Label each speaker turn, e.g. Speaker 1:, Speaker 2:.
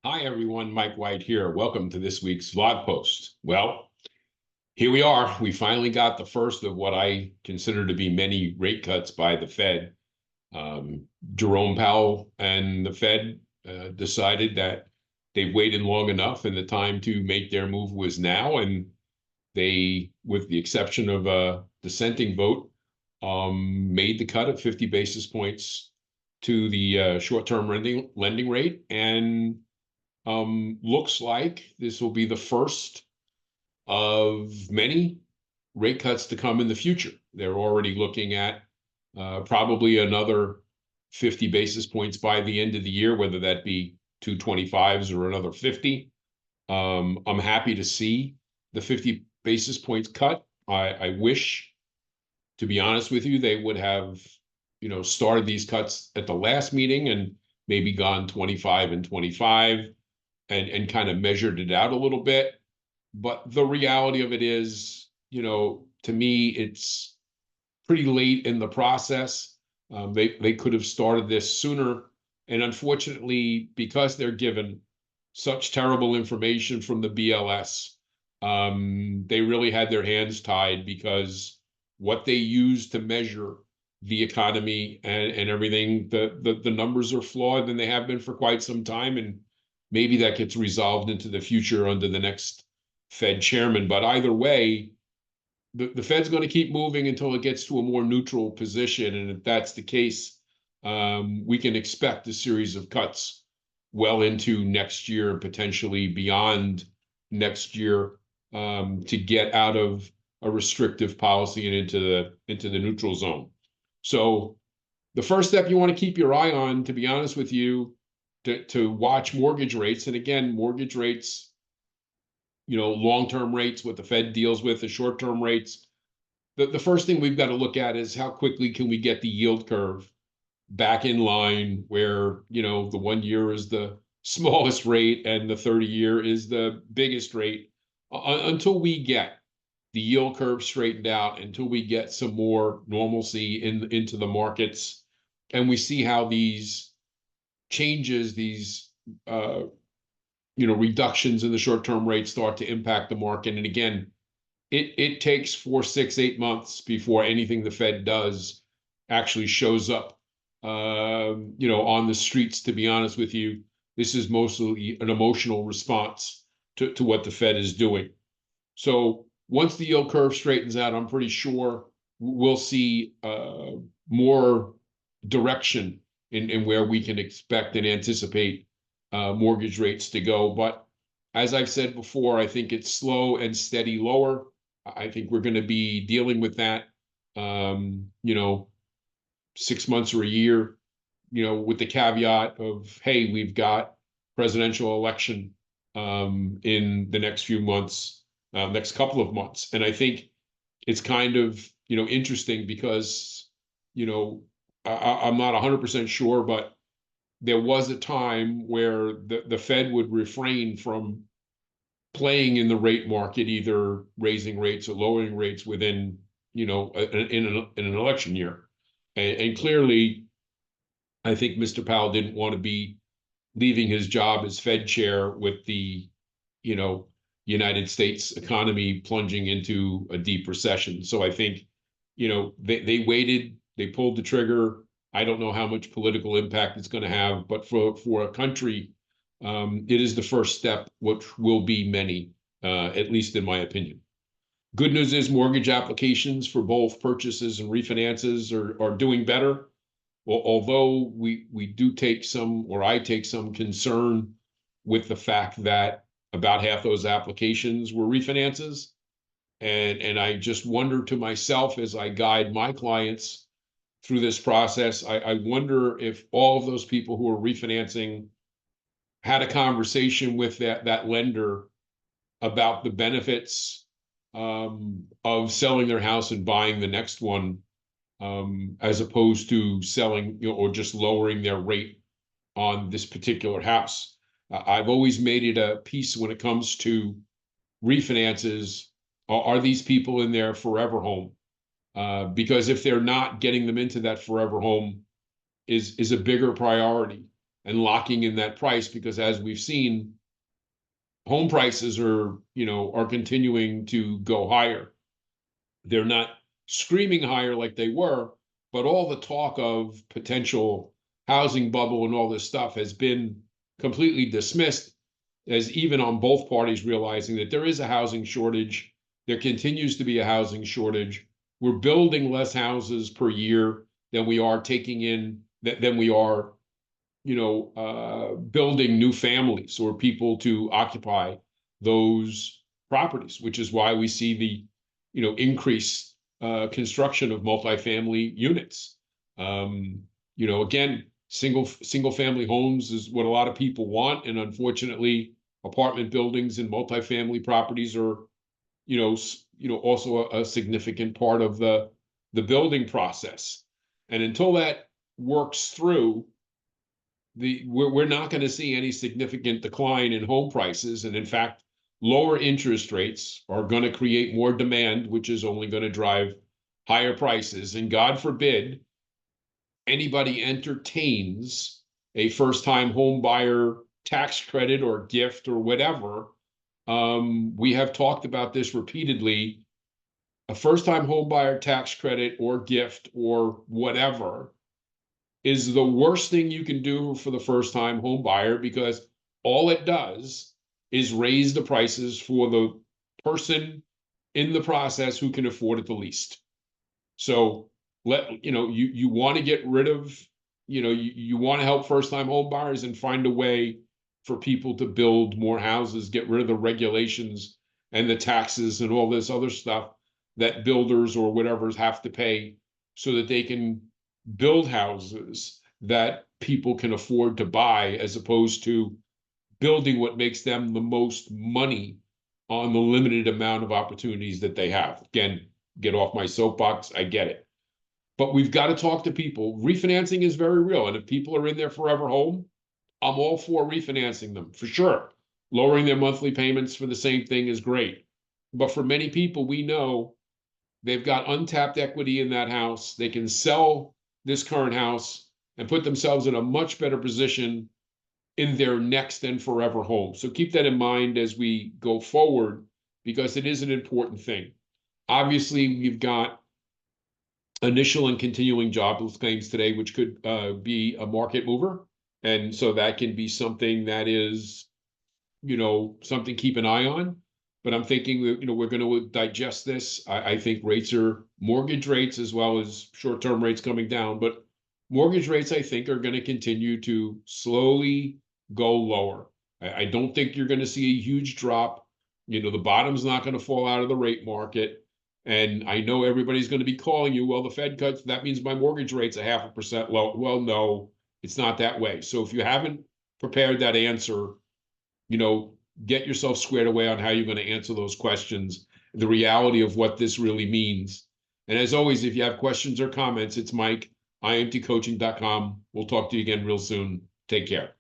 Speaker 1: Hi, everyone. Mike White here. Welcome to this week's vlog post. Well, here we are. We finally got the first of what I consider to be many rate cuts by the Fed. Jerome Powell and the Fed decided that they've waited long enough and the time to make their move was now. And they, with the exception of a dissenting vote, made the cut of 50 basis points to the short-term lending rate. And looks like this will be the first of many rate cuts to come in the future. They're already looking at probably another 50 basis points by the end of the year, whether that be 225s or another 50. I'm happy to see the 50 basis points cut. I wish, to be honest with you, they would have, started these cuts at the last meeting and maybe gone 25 and 25 and kind of measured it out a little bit. But the reality of it is, to me, it's pretty late in the process. They could have started this sooner. And unfortunately, because they're given such terrible information from the BLS, they really had their hands tied because what they use to measure the economy and everything, the numbers are flawed and they have been for quite some time. And maybe that gets resolved into the future under the next Fed chairman. But either way, the Fed's going to keep moving until it gets to a more neutral position. And if that's the case, we can expect a series of cuts well into next year and potentially beyond next year to get out of a restrictive policy and into the neutral zone. So the first step you want to keep your eye on, to be honest with you, to watch mortgage rates. And again, mortgage rates, long-term rates, what the Fed deals with, the short-term rates. The first thing we've got to look at is how quickly can we get the yield curve back in line where, the 1 year is the smallest rate and the 30-year is the biggest rate until we get the yield curve straightened out, until we get some more normalcy into the markets and we see how these changes, these reductions in the short-term rates start to impact the market. And again, it takes 4, 6, 8 months before anything the Fed does actually shows up, on the streets. To be honest with you, this is mostly an emotional response to what the Fed is doing. So once the yield curve straightens out, I'm pretty sure we'll see more direction in where we can expect and anticipate mortgage rates to go. But as I've said before, I think it's slow and steady lower. I think we're going to be dealing with that, 6 months or a year, with the caveat of, hey, we've got presidential election in the next few months, next couple of months. And I think it's kind of, interesting because, I'm not 100% sure, but there was a time where the Fed would refrain from playing in the rate market, either raising rates or lowering rates within, in an election year. And clearly, I think Mr. Powell didn't want to be leaving his job as Fed chair with the, United States economy plunging into a deep recession. So I think, they waited, they pulled the trigger. I don't know how much political impact it's going to have, but for a country, it is the first step, which will be many, at least in my opinion. Good news is mortgage applications for both purchases and refinances are doing better. Well, although we do take some, or I take some concern with the fact that about half those applications were refinances. And I just wonder to myself as I guide my clients through this process, I wonder if all of those people who are refinancing had a conversation with that lender about the benefits of selling their house and buying the next one, as opposed to selling, or just lowering their rate on this particular house. I've always made it a piece when it comes to refinances. Are these people in their forever home? Because if they're not, getting them into that forever home is a bigger priority and locking in that price, because as we've seen, home prices are continuing to go higher. They're not screaming higher like they were, but all the talk of potential housing bubble and all this stuff has been completely dismissed, as even on both parties realizing that there is a housing shortage. There continues to be a housing shortage. We're building less houses per year than we are taking in, than we are building new families or people to occupy those properties, which is why we see the, increased construction of multifamily units. Again, single family homes is what a lot of people want, and unfortunately, apartment buildings and multifamily properties are, also a significant part of the building process. And until that works through, we're not going to see any significant decline in home prices. And in fact, lower interest rates are going to create more demand, which is only going to drive higher prices. And God forbid anybody entertains a first-time home buyer tax credit or gift or whatever. We have talked about this repeatedly. A first-time home buyer tax credit or gift or whatever is the worst thing you can do for the first-time home buyer, because all it does is raise the prices for the person in the process who can afford it the least. So you want to get rid of, you want to help first-time home buyers and find a way for people to build more houses, get rid of the regulations and the taxes and all this other stuff that builders or whatever have to pay, so that they can build houses that people can afford to buy, as opposed to building what makes them the most money on the limited amount of opportunities that they have. Again, get off my soapbox, I get it. But we've got to talk to people. Refinancing is very real. And if people are in their forever home, I'm all for refinancing them, for sure. Lowering their monthly payments for the same thing is great. But for many people, we know they've got untapped equity in that house. They can sell this current house and put themselves in a much better position in their next and forever home. So keep that in mind as we go forward, because it is an important thing. Obviously, we've got initial and continuing jobless claims today, which could be a market mover. And so that can be something that is, something to keep an eye on. But I'm thinking that, we're going to digest this. I think mortgage rates as well as short-term rates coming down, but mortgage rates, I think, are going to continue to slowly go lower. I don't think you're going to see a huge drop. The bottom's not going to fall out of the rate market. And I know everybody's going to be calling you, well, the Fed cuts, that means my mortgage rate's 0.5% low. Well, no, it's not that way. So if you haven't prepared that answer, get yourself squared away on how you're going to answer those questions, the reality of what this really means. And as always, if you have questions or comments, it's Mike, imtcoaching.com. We'll talk to you again real soon. Take care.